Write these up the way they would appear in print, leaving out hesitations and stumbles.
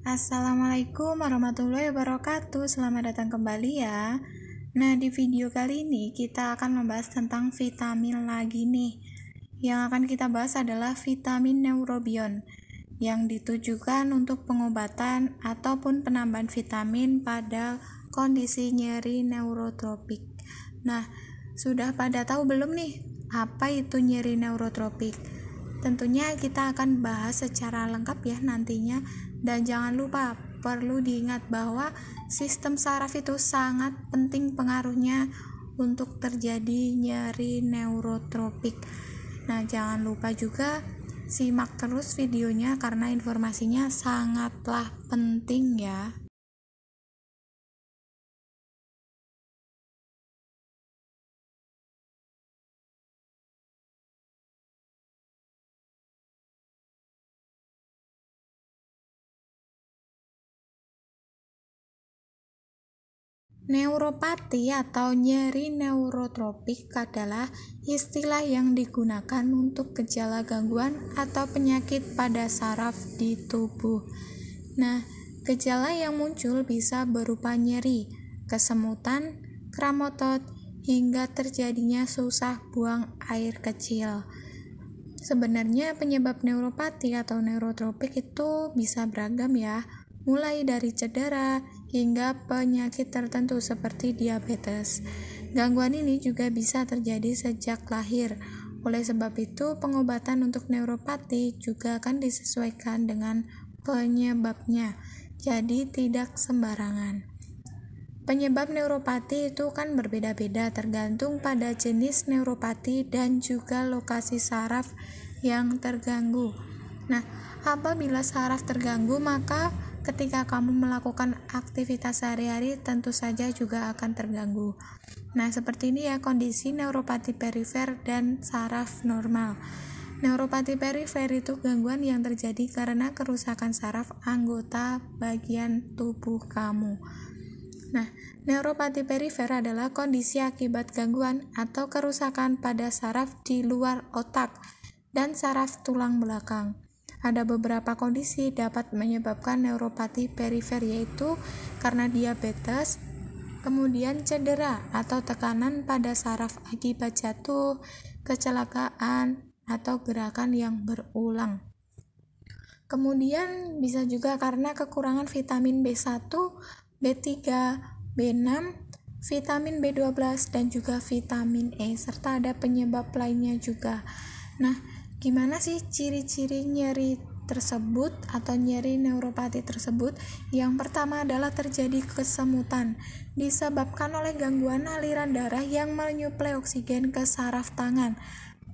Assalamualaikum warahmatullahi wabarakatuh. Selamat datang kembali ya. Nah, di video kali ini kita akan membahas tentang vitamin lagi nih. Yang akan kita bahas adalah vitamin neurobion yang ditujukan untuk pengobatan ataupun penambahan vitamin pada kondisi nyeri neurotropik. Nah, sudah pada tahu belum nih apa itu nyeri neurotropik? Tentunya kita akan bahas secara lengkap ya nantinya, dan jangan lupa perlu diingat bahwa sistem saraf itu sangat penting pengaruhnya untuk terjadi nyeri neurotropik. Nah, jangan lupa juga simak terus videonya karena informasinya sangatlah penting ya. Neuropati atau nyeri neurotropik adalah istilah yang digunakan untuk gejala gangguan atau penyakit pada saraf di tubuh. Nah, gejala yang muncul bisa berupa nyeri, kesemutan, kram otot, hingga terjadinya susah buang air kecil. Sebenarnya penyebab neuropati atau neurotropik itu bisa beragam ya, mulai dari cedera hingga penyakit tertentu seperti diabetes. Gangguan ini juga bisa terjadi sejak lahir. Oleh sebab itu, pengobatan untuk neuropati juga akan disesuaikan dengan penyebabnya, jadi tidak sembarangan. Penyebab neuropati itu kan berbeda-beda tergantung pada jenis neuropati dan juga lokasi saraf yang terganggu. Nah, apabila saraf terganggu, maka ketika kamu melakukan aktivitas sehari-hari tentu saja juga akan terganggu. Nah, seperti ini ya kondisi neuropati perifer dan saraf normal. Neuropati perifer itu gangguan yang terjadi karena kerusakan saraf anggota bagian tubuh kamu. Nah, neuropati perifer adalah kondisi akibat gangguan atau kerusakan pada saraf di luar otak dan saraf tulang belakang. Ada beberapa kondisi dapat menyebabkan neuropati perifer, yaitu karena diabetes, kemudian cedera atau tekanan pada saraf akibat jatuh, kecelakaan, atau gerakan yang berulang. Kemudian bisa juga karena kekurangan vitamin B1, B3, B6, vitamin B12, dan juga vitamin E, serta ada penyebab lainnya juga. Nah, gimana sih ciri-ciri nyeri tersebut atau nyeri neuropati tersebut? Yang pertama adalah terjadi kesemutan, disebabkan oleh gangguan aliran darah yang menyuplai oksigen ke saraf tangan.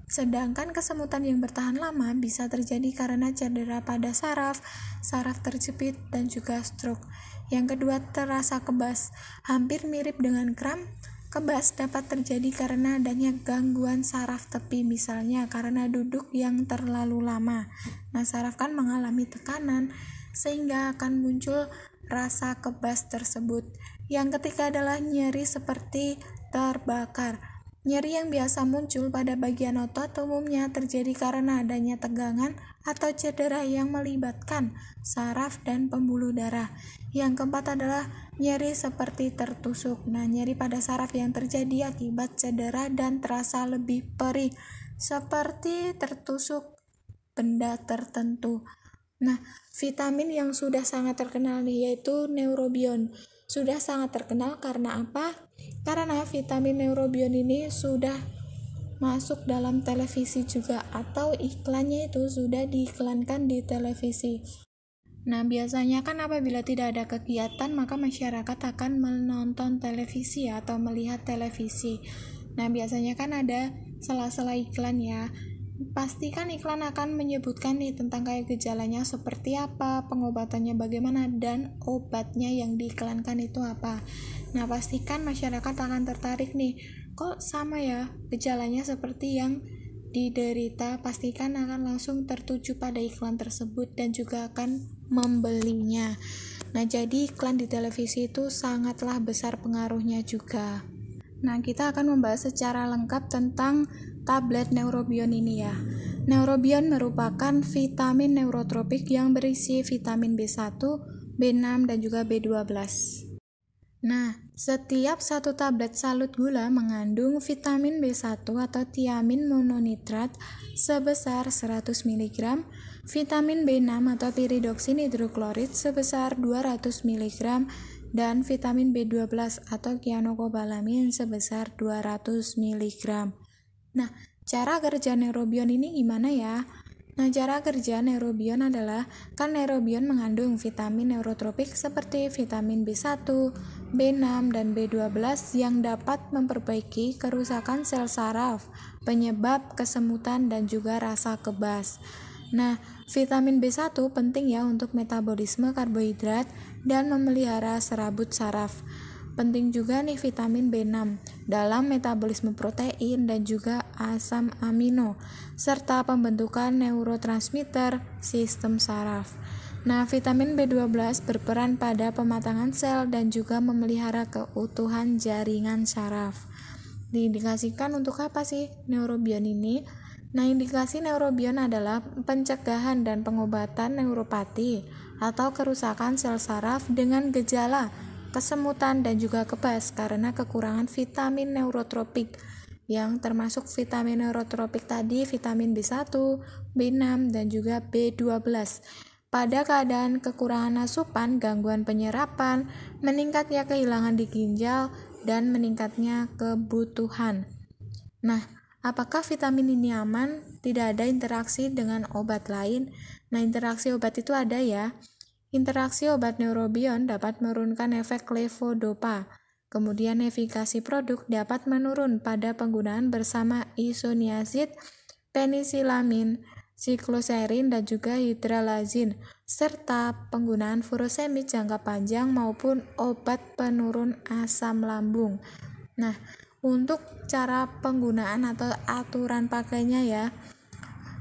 Sedangkan kesemutan yang bertahan lama bisa terjadi karena cedera pada saraf, saraf terjepit, dan juga stroke. Yang kedua, terasa kebas, hampir mirip dengan kram. Kebas dapat terjadi karena adanya gangguan saraf tepi, misalnya karena duduk yang terlalu lama. Nah, saraf kan mengalami tekanan sehingga akan muncul rasa kebas tersebut. Yang ketiga adalah nyeri seperti terbakar. Nyeri yang biasa muncul pada bagian otot umumnya terjadi karena adanya tegangan atau cedera yang melibatkan saraf dan pembuluh darah. Yang keempat adalah nyeri seperti tertusuk. Nah, nyeri pada saraf yang terjadi akibat cedera dan terasa lebih perih, seperti tertusuk benda tertentu. Nah, vitamin yang sudah sangat terkenal nih yaitu neurobion. Sudah sangat terkenal karena apa? Karena vitamin neurobion ini sudah masuk dalam televisi juga, atau iklannya itu sudah diiklankan di televisi. Nah, biasanya kan apabila tidak ada kegiatan, maka masyarakat akan menonton televisi atau melihat televisi. Nah, biasanya kan ada sela-sela iklan ya. Pastikan iklan akan menyebutkan nih tentang kayak gejalanya seperti apa, pengobatannya bagaimana, dan obatnya yang diiklankan itu apa. Nah, pastikan masyarakat akan tertarik nih, kok sama ya gejalanya seperti yang diderita. Pastikan akan langsung tertuju pada iklan tersebut dan juga akan membelinya. Nah, jadi iklan di televisi itu sangatlah besar pengaruhnya juga. Nah, kita akan membahas secara lengkap tentang tablet neurobion ini ya. Neurobion merupakan vitamin neurotropik yang berisi vitamin B1, B6, dan juga B12. Nah, setiap satu tablet salut gula mengandung vitamin B1 atau tiamin mononitrat sebesar 100 mg, vitamin B6 atau piridoksin hidroklorid sebesar 200 mg, dan vitamin B12 atau cyanocobalamin sebesar 200 mg. Nah, cara kerja neurobion ini gimana ya? Nah, cara kerja neurobion adalah, kan neurobion mengandung vitamin neurotropik seperti vitamin B1, B6, dan B12 yang dapat memperbaiki kerusakan sel saraf, penyebab kesemutan, dan juga rasa kebas. Nah, vitamin B1 penting ya untuk metabolisme karbohidrat dan memelihara serabut saraf. Penting juga nih vitamin B6 dalam metabolisme protein dan juga asam amino, serta pembentukan neurotransmitter sistem saraf. Nah, vitamin B12 berperan pada pematangan sel dan juga memelihara keutuhan jaringan saraf. Diindikasikan untuk apa sih neurobion ini? Nah, indikasi neurobion adalah pencegahan dan pengobatan neuropati atau kerusakan sel saraf dengan gejala kesemutan dan juga kebas karena kekurangan vitamin neurotropik, yang termasuk vitamin neurotropik tadi vitamin B1, B6, dan juga B12. Pada keadaan kekurangan asupan, gangguan penyerapan, meningkatnya kehilangan di ginjal, dan meningkatnya kebutuhan. Nah, apakah vitamin ini aman? Tidak ada interaksi dengan obat lain. Nah, interaksi obat itu ada ya. Interaksi obat neurobion dapat menurunkan efek levodopa. Kemudian efikasi produk dapat menurun pada penggunaan bersama isoniazid, penisilamin, sikloserin, dan juga hidralazin, serta penggunaan furosemid jangka panjang maupun obat penurun asam lambung. Nah, untuk cara penggunaan atau aturan pakainya ya,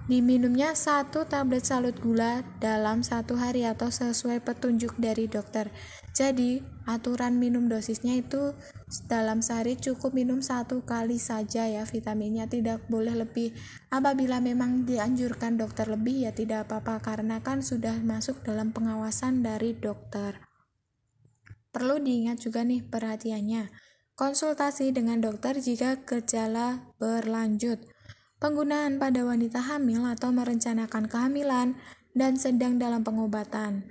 diminumnya 1 tablet salut gula dalam 1 hari atau sesuai petunjuk dari dokter. Jadi, aturan minum dosisnya itu dalam sehari cukup minum 1 kali saja ya vitaminnya, tidak boleh lebih. Apabila memang dianjurkan dokter lebih ya tidak apa-apa karena kan sudah masuk dalam pengawasan dari dokter. Perlu diingat juga nih perhatiannya. Konsultasi dengan dokter jika gejala berlanjut. Penggunaan pada wanita hamil atau merencanakan kehamilan dan sedang dalam pengobatan.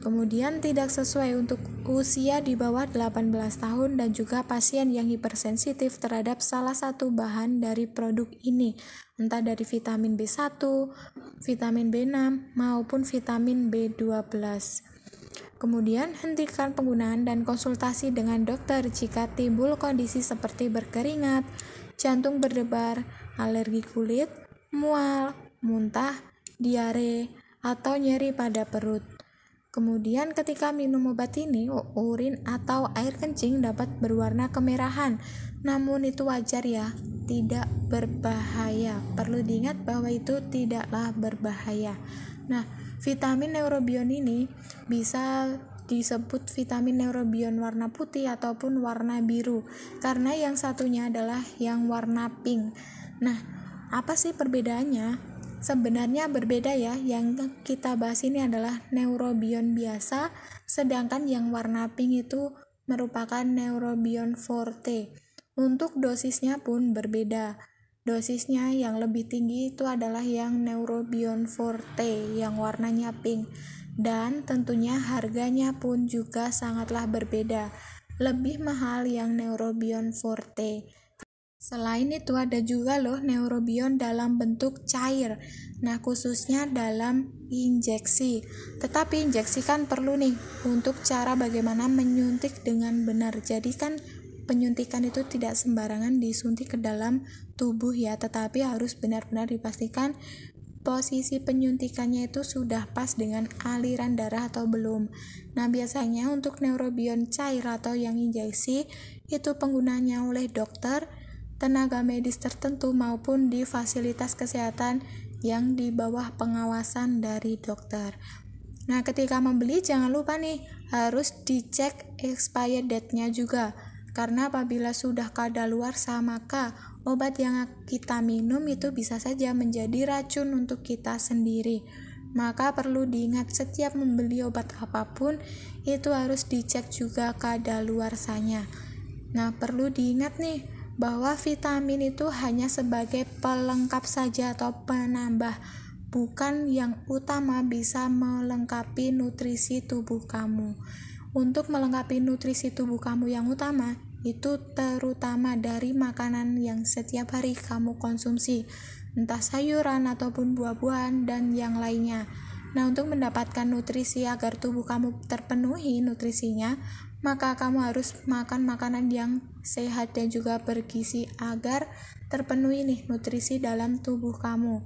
Kemudian tidak sesuai untuk usia di bawah 18 tahun dan juga pasien yang hipersensitif terhadap salah satu bahan dari produk ini, entah dari vitamin B1, vitamin B6, maupun vitamin B12. Kemudian hentikan penggunaan dan konsultasi dengan dokter jika timbul kondisi seperti berkeringat, jantung berdebar, alergi kulit, mual, muntah, diare, atau nyeri pada perut. Kemudian ketika minum obat ini, urin atau air kencing dapat berwarna kemerahan, namun itu wajar ya, tidak berbahaya. Perlu diingat bahwa itu tidaklah berbahaya. Nah, vitamin neurobion ini bisa disebut vitamin neurobion warna putih ataupun warna biru, karena yang satunya adalah yang warna pink. Nah, apa sih perbedaannya? Sebenarnya berbeda ya, yang kita bahas ini adalah neurobion biasa, sedangkan yang warna pink itu merupakan neurobion forte. Untuk dosisnya pun berbeda. Dosisnya yang lebih tinggi itu adalah yang neurobion forte, yang warnanya pink. Dan tentunya harganya pun juga sangatlah berbeda. Lebih mahal yang neurobion forte. Selain itu ada juga loh neurobion dalam bentuk cair. Nah, khususnya dalam injeksi. Tetapi injeksi kan perlu nih untuk cara bagaimana menyuntik dengan benar. Jadi kan penyuntikan itu tidak sembarangan disuntik ke dalam tubuh ya, tetapi harus benar-benar dipastikan posisi penyuntikannya itu sudah pas dengan aliran darah atau belum. Nah, biasanya untuk neurobion cair atau yang injeksi itu penggunaannya oleh dokter, tenaga medis tertentu maupun di fasilitas kesehatan yang di bawah pengawasan dari dokter. Nah, ketika membeli jangan lupa nih harus dicek expired date-nya juga, karena apabila sudah kadaluarsa maka obat yang kita minum itu bisa saja menjadi racun untuk kita sendiri. Maka perlu diingat setiap membeli obat apapun itu harus dicek juga kadaluarsanya. Nah, perlu diingat nih bahwa vitamin itu hanya sebagai pelengkap saja atau penambah, bukan yang utama bisa melengkapi nutrisi tubuh kamu. Untuk melengkapi nutrisi tubuh kamu yang utama, itu terutama dari makanan yang setiap hari kamu konsumsi, entah sayuran ataupun buah-buahan dan yang lainnya. Nah, untuk mendapatkan nutrisi agar tubuh kamu terpenuhi nutrisinya, maka kamu harus makan makanan yang sehat dan juga bergizi agar terpenuhi nih nutrisi dalam tubuh kamu.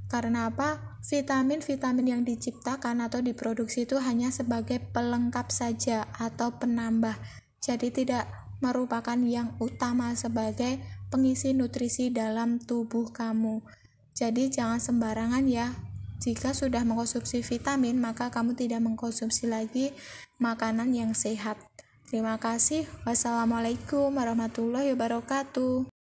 Karena apa? Vitamin-vitamin yang diciptakan atau diproduksi itu hanya sebagai pelengkap saja atau penambah. Jadi tidak merupakan yang utama sebagai pengisi nutrisi dalam tubuh kamu. Jadi jangan sembarangan ya. Jika sudah mengkonsumsi vitamin, maka kamu tidak mengkonsumsi lagi makanan yang sehat. Terima kasih. Wassalamualaikum warahmatullahi wabarakatuh.